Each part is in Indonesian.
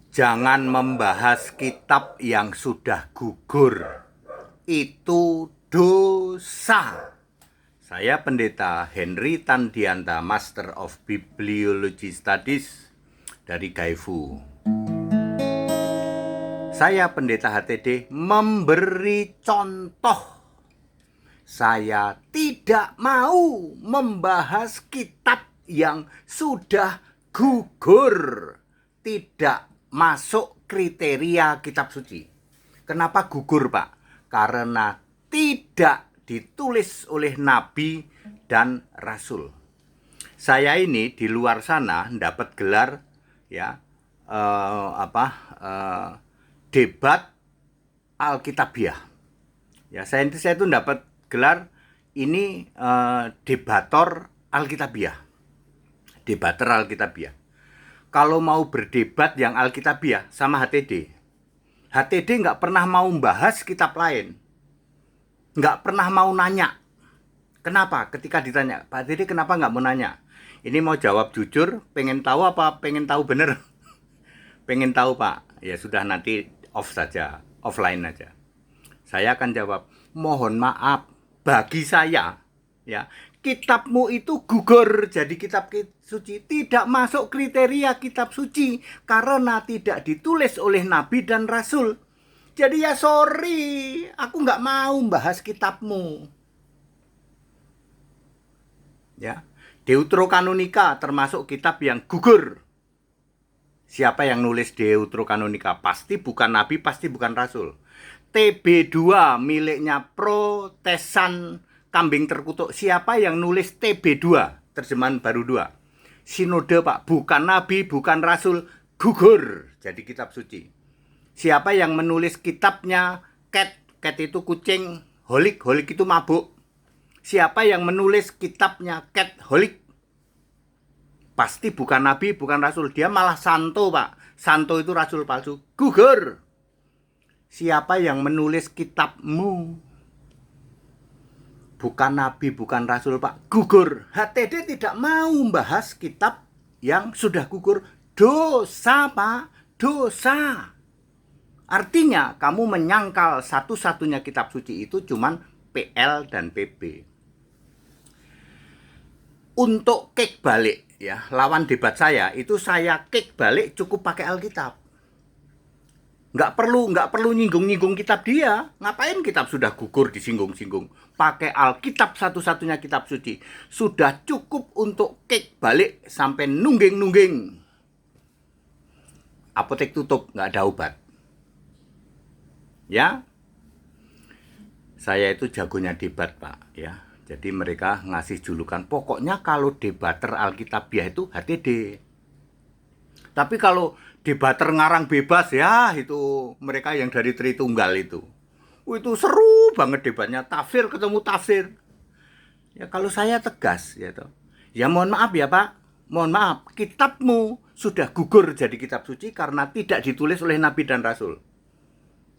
Jangan membahas kitab yang sudah gugur. Itu dosa. Saya Pendeta Henry Tandianta, Master of Bibliology Studies dari Gaifu. Saya Pendeta HTD memberi contoh. Saya tidak mau membahas kitab yang sudah gugur. Tidak masuk kriteria kitab suci. Kenapa gugur, Pak? Karena tidak ditulis oleh nabi dan rasul. Saya ini di luar sana dapat gelar ya debat Alkitabiah. Ya, saya itu dapat gelar ini debator Alkitabiah. Debater Alkitabiah. Kalau mau berdebat yang Alkitabiah sama HTD nggak pernah mau membahas kitab lain. Nggak pernah mau nanya. Kenapa? Ketika ditanya, Pak HTD kenapa nggak mau nanya? Ini mau jawab jujur, pengen tahu apa pengen tahu bener? Pengen tahu, Pak. Ya sudah, nanti off saja, offline aja. Saya akan jawab, mohon maaf, bagi saya, ya, kitabmu itu gugur jadi kitab suci, tidak masuk kriteria kitab suci karena tidak ditulis oleh nabi dan rasul. Jadi ya sorry, aku nggak mau bahas kitabmu. Ya, Deuterokanonika termasuk kitab yang gugur. Siapa yang nulis Deuterokanonika? Pasti bukan nabi, pasti bukan rasul. TB2 miliknya Protesan kambing terkutuk. Siapa yang nulis TB2? Terjemahan baru 2. Sinode, Pak, bukan nabi, bukan rasul, gugur jadi kitab suci. Siapa yang menulis kitabnya Cat itu kucing, Holik itu mabuk. Siapa yang menulis kitabnya Cat Holik? Pasti bukan nabi, bukan rasul. Dia malah santo, Pak. Santo itu rasul palsu. Gugur. Siapa yang menulis kitabmu? Bukan nabi, bukan rasul, Pak. Gugur. HTD tidak mau membahas kitab yang sudah gugur. Dosa, Pak. Dosa. Artinya kamu menyangkal satu-satunya kitab suci itu cuman PL dan PB. Untuk kick balik, ya, lawan debat saya itu saya kick balik cukup pakai Alkitab. Nggak perlu nyinggung kitab dia. Ngapain kitab sudah gugur disinggung-singgung? Pakai Alkitab, satu-satunya kitab suci. Sudah cukup untuk kick balik sampai nungging-nungging. Apotek tutup, nggak ada obat. Ya, saya itu jagonya debat, Pak. Ya, jadi mereka ngasih julukan. Pokoknya kalau debater Alkitabiah itu HTD. Tapi kalau debater ngarang bebas, ya itu mereka yang dari Tritunggal itu. Itu seru banget debatnya, tafsir ketemu tafsir. Ya kalau saya tegas, ya toh. Ya mohon maaf ya, Pak. Mohon maaf, kitabmu sudah gugur jadi kitab suci karena tidak ditulis oleh nabi dan rasul.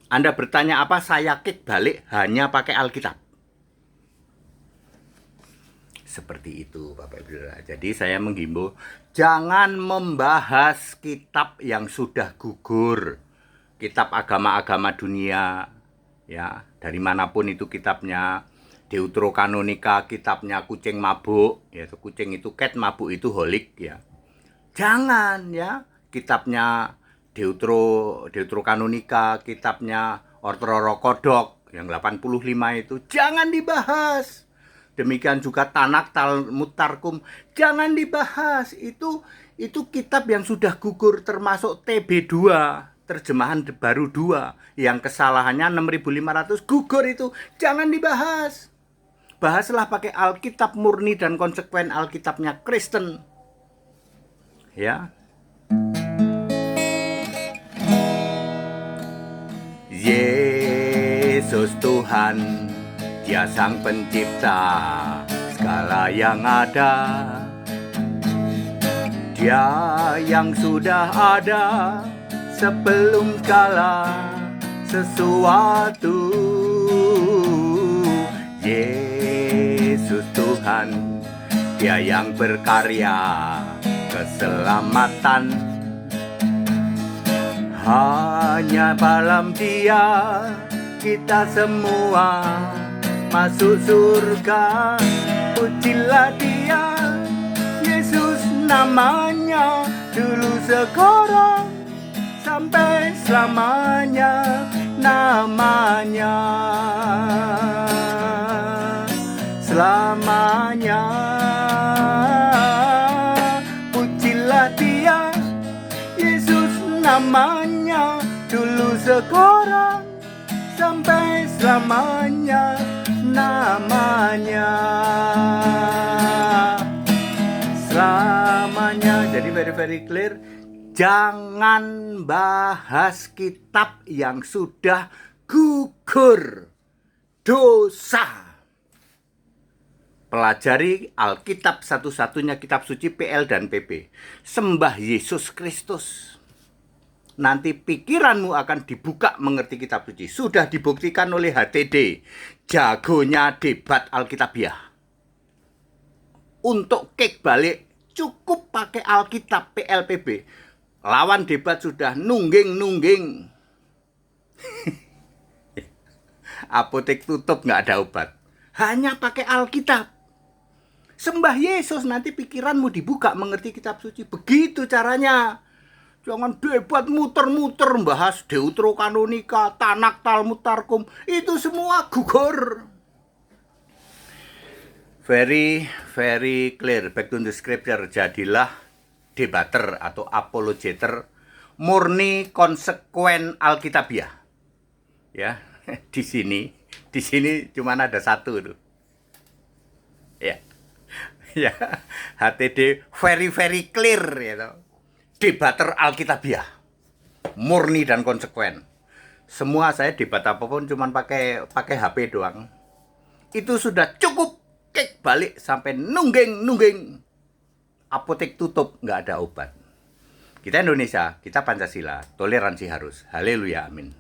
Anda bertanya apa, saya kick balik hanya pakai Alkitab. Seperti itu, Bapak Ibu. Jadi saya menghimbau, jangan membahas kitab yang sudah gugur. Kitab agama-agama dunia, ya, dari manapun itu kitabnya. Deuterokanonika, kitabnya kucing mabuk, yaitu kucing itu cat, mabuk itu holik, ya. Jangan, ya, kitabnya Deuterokanonika, kitabnya Ortororokodok yang 85 itu jangan dibahas. Demikian juga Tanak, Talmud, Tarkum, jangan dibahas. Itu kitab yang sudah gugur, termasuk TB2, terjemahan baru 2, yang kesalahannya 6.500, gugur itu, jangan dibahas. Bahaslah pakai Alkitab murni dan konsekuen, Alkitabnya Kristen. Ya. Yesus Tuhan, Dia Sang Pencipta segala yang ada. Dia yang sudah ada sebelum segala sesuatu. Yesus Tuhan, Dia yang berkarya keselamatan. Hanya dalam Dia kita semua masuk surga. Pujilah Dia, Yesus namanya, dulu sekarang sampai selamanya namanya. Selamanya. Pujilah Dia, Yesus namanya, dulu sekarang sampai selamanya namanya. Selamanya. Jadi very clear. Jangan bahas kitab yang sudah gugur dosa. Pelajari Alkitab, satu-satunya kitab suci PL dan PP. Sembah Yesus Kristus. Nanti pikiranmu akan dibuka mengerti kitab suci. Sudah dibuktikan oleh HTD, jagonya debat Alkitabiah. Untuk kick balik, cukup pakai Alkitab PLPB. Lawan debat sudah nungging. Apotek tutup, nggak ada obat. Hanya pakai Alkitab. Sembah Yesus, nanti pikiranmu dibuka mengerti kitab suci. Begitu caranya. Jangan debat muter-muter bahas Deuterokanonika, Tanak, Talmud, Tarkum. Itu semua gugur. Very clear. Back to the scripture. Jadilah debater atau apologeter murni konsekuen Alkitabiah. Ya, di sini cuma ada satu tuh. Ya. Ya, HTD very clear ya. Debater Alkitabiah. Murni dan konsekuen. Semua saya debat apapun cuma pakai HP doang. Itu sudah cukup. Kick balik sampai nungging. Apotek tutup, nggak ada obat. Kita Indonesia, kita Pancasila, toleransi harus. Haleluya, amin.